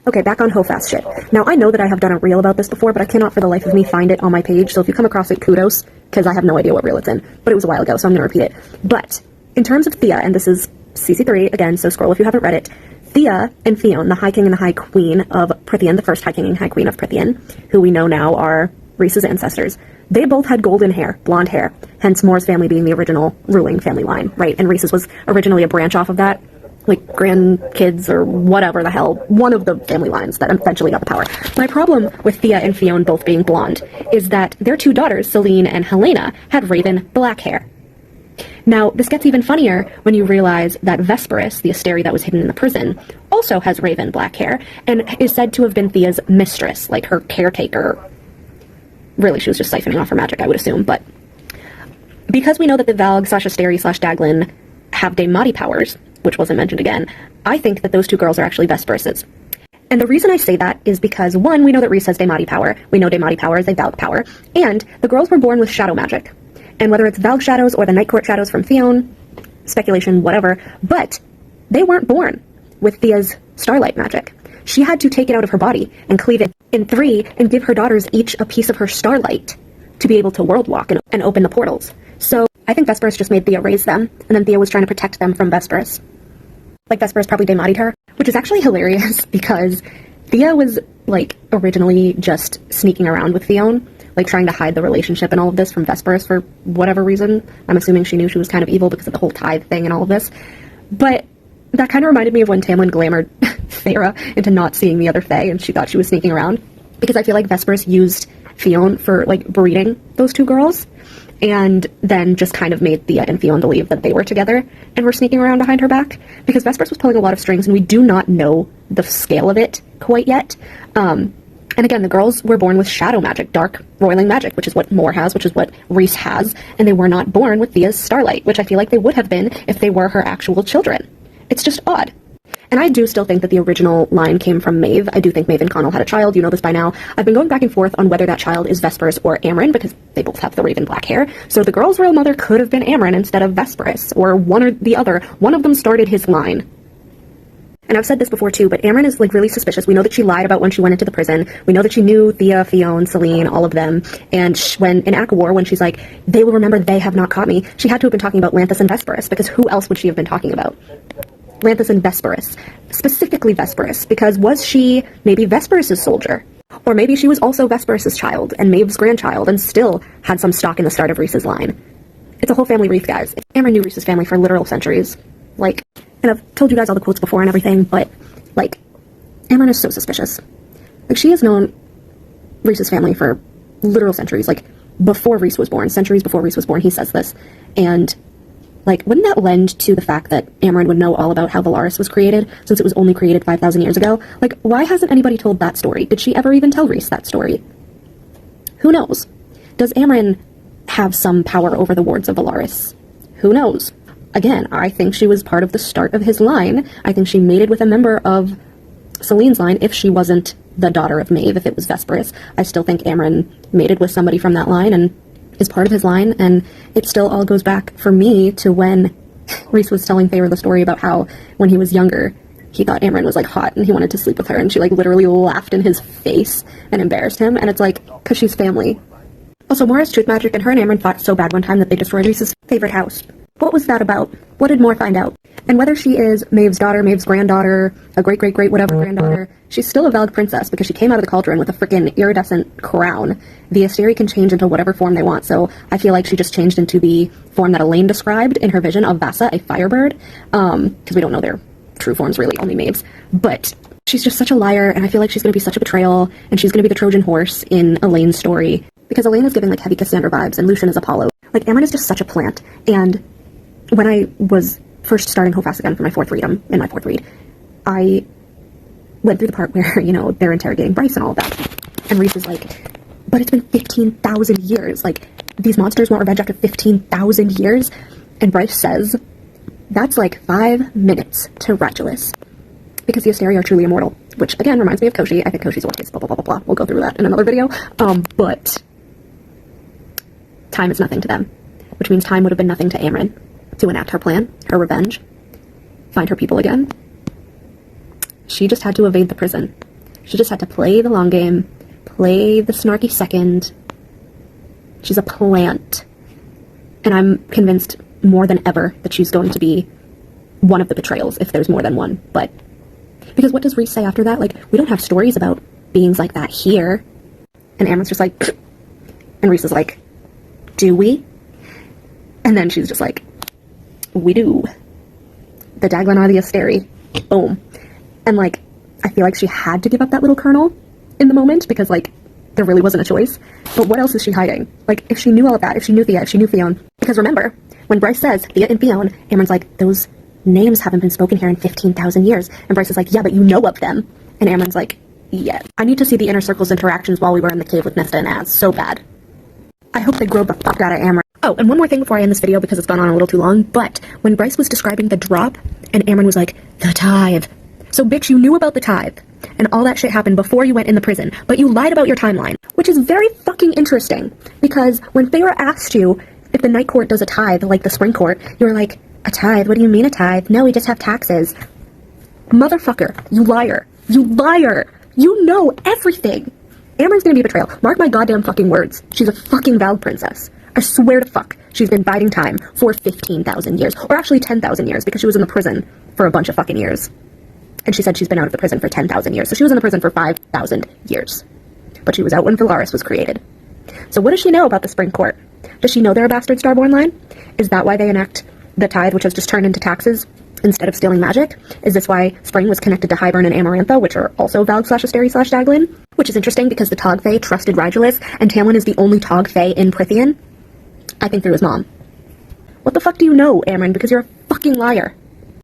Okay, back on HOFAS shit. Now, I know that I have done a reel about this before, but I cannot for the life of me find it on my page, so if you come across it, kudos, because I have no idea what reel it's in. But it was a while ago, so I'm going to repeat it. But, in terms of Thea, and this is CC3, again, so scroll if you haven't read it, Thea and Theon, the High King and the High Queen of Prythian, the first High King and High Queen of Prythian, who we know now are Rhys's ancestors, they both had golden hair, blonde hair, hence Moore's family being the original ruling family line, right? And Rhys's was originally a branch off of that, like grandkids or whatever the hell, one of the family lines that eventually got the power. My problem with Thea and Theon both being blonde is that their two daughters, Selene and Helena, had raven black hair. Now, this gets even funnier when you realize that Vesperus, the Asteri that was hidden in the prison, also has raven black hair, and is said to have been Thea's mistress, like her caretaker. Really, she was just siphoning off her magic, I would assume, but because we know that the Valg/Asteri/Daglin have Daemati powers, which wasn't mentioned again, I think that those two girls are actually Vesperuses. And the reason I say that is because, one, we know that Rhys has Daemati power, we know Daemati power is a Valg power, and the girls were born with shadow magic. And whether it's Valg shadows or the Night Court shadows from Theon, speculation, whatever, but they weren't born with Thea's starlight magic. She had to take it out of her body and cleave it in three and give her daughters each a piece of her starlight to be able to world walk and open the portals. So I think Vesperus just made Thea raise them, and then Thea was trying to protect them from Vesperus. Like, Vesperus probably Daemati'd her, which is actually hilarious because Thea was, like, originally just sneaking around with Theon, like, trying to hide the relationship and all of this from Vesperus for whatever reason. I'm assuming she knew she was kind of evil because of the whole tithe thing and all of this. But that kind of reminded me of when Tamlin glamored Feyre into not seeing the other Fae, and she thought she was sneaking around. Because I feel like Vesperus used Theon for, like, breeding those two girls, and then just kind of made Thea and Theon believe that they were together and were sneaking around behind her back, because Vesperus was pulling a lot of strings, and we do not know the scale of it quite yet. And again, the girls were born with shadow magic, dark, roiling magic, which is what Moore has, which is what Rhys has, and they were not born with Thea's starlight, which I feel like they would have been if they were her actual children. It's just odd. And I do still think that the original line came from Maeve. I do think Maeve and Connell had a child, you know this by now. I've been going back and forth on whether that child is Vesperus or Amren, because they both have the raven black hair. So the girl's real mother could have been Amren instead of Vesperus, or one or the other. One of them started his line. And I've said this before too, but Amren is, like, really suspicious. We know that she lied about when she went into the prison. We know that she knew Thea, Theon, Selene, all of them. And when in Act of War, when she's like, they will remember they have not caught me, she had to have been talking about Lanthus and Vesperus, because who else would she have been talking about? Lanthus and Vesperus. Specifically Vesperus, because was she maybe Vesperus's soldier? Or maybe she was also Vesperus's child, and Maeve's grandchild, and still had some stock in the start of Rhys's line. It's a whole family wreath, guys. Amren knew Rhys's family for literal centuries. Like, and I've told you guys all the quotes before and everything, but, like, Amren is so suspicious. Like, she has known Rhys's family for literal centuries, like, before Rhys was born, centuries before Rhys was born, he says this. And, like, wouldn't that lend to the fact that Amren would know all about how Valaris was created, since it was only created 5,000 years ago? Like, why hasn't anybody told that story? Did she ever even tell Rhys that story? Who knows? Does Amren have some power over the wards of Valaris? Who knows? Again, I think she was part of the start of his line. I think she mated with a member of Selene's line if she wasn't the daughter of Maeve, if it was Vesperus. I still think Amren mated with somebody from that line and is part of his line, and it still all goes back, for me, to when Rhys was telling Feyre the story about how, when he was younger, he thought Amren was, like, hot and he wanted to sleep with her, and she, like, literally laughed in his face and embarrassed him, and it's like, because she's family. Also, Moore has truth magic, and her and Amren fought so bad one time that they destroyed Rhys's favorite house. What was that about? What did Moore find out? And whether she is Maeve's daughter, Maeve's granddaughter, a great-great-great whatever granddaughter, she's still a Valg princess because she came out of the cauldron with a freaking iridescent crown. The Asteri can change into whatever form they want, so I feel like she just changed into the form that Elaine described in her vision of Vassa, a firebird, because we don't know their true forms, really, only Maeve's. But she's just such a liar, and I feel like she's going to be such a betrayal, and she's going to be the Trojan horse in Elaine's story, because Elaine is giving, like, heavy Cassandra vibes, and Lucian is Apollo. Like, Amren is just such a plant, and when I was first starting HOFAS again for my fourth read, I went through the part where, you know, they're interrogating Bryce and all of that. And Rhys is like, but it's been 15,000 years. Like, these monsters want revenge after 15,000 years? And Bryce says, that's like 5 minutes to Radulus. Because the Asteri are truly immortal. Which, again, reminds me of Koshi. I think Koshi's Orcus, blah, blah, blah, blah, blah. We'll go through that in another video. But time is nothing to them. Which means time would have been nothing to Amren to enact her plan, her revenge, find her people again. she just had to evade the prison. She just had to play the long game, play the snarky second. She's a plant. And I'm convinced more than ever that she's going to be one of the betrayals, if there's more than one. But, because what does Reese say after that? Like, we don't have stories about beings like that here. And Amren's just like, and Reese is like, do we? And then she's just like, we do. The Daglan are the Asteri. Boom. And, like, I feel like she had to give up that little kernel in the moment, because, like, there really wasn't a choice. But what else is she hiding? Like, if she knew all of that, if she knew Thea, if she knew Theon. Because remember, when Bryce says Thea and Theon, Amren's like, those names haven't been spoken here in 15,000 years. And Bryce is like, yeah, but you know of them. And Amren's like, yeah. I need to see the Inner Circle's interactions while we were in the cave with Nesta and Az. So bad. I hope they grow the fuck out of Amren. Oh, and one more thing before I end this video, because it's gone on a little too long, but when Bryce was describing the drop, and Amren was like, the tithe. So, bitch, you knew about the tithe, and all that shit happened before you went in the prison, but you lied about your timeline, which is very fucking interesting, because when Feyre asked you if the Night Court does a tithe, like the Spring Court, you were like, a tithe? What do you mean a tithe? No, we just have taxes. Motherfucker, you liar. You liar. You know everything. Amren's gonna be a betrayal. Mark my goddamn fucking words. She's a fucking Val princess. I swear to fuck, she's been biding time for 15,000 years. Or actually 10,000 years, because she was in the prison for a bunch of fucking years. And she said she's been out of the prison for 10,000 years. So she was in the prison for 5,000 years. But she was out when Valaris was created. So what does she know about the Spring Court? Does she know they're a bastard Starborn line? Is that why they enact the tithe, which has just turned into taxes instead of stealing magic? Is this why Spring was connected to Hybern and Amarantha, which are also Valg/Asteri/Daglin? Which is interesting because the Tog Fae trusted Rigelus, and Tamlin is the only Tog Fae in Prythian. I think through his mom. What the fuck do you know, Amren? Because you're a fucking liar.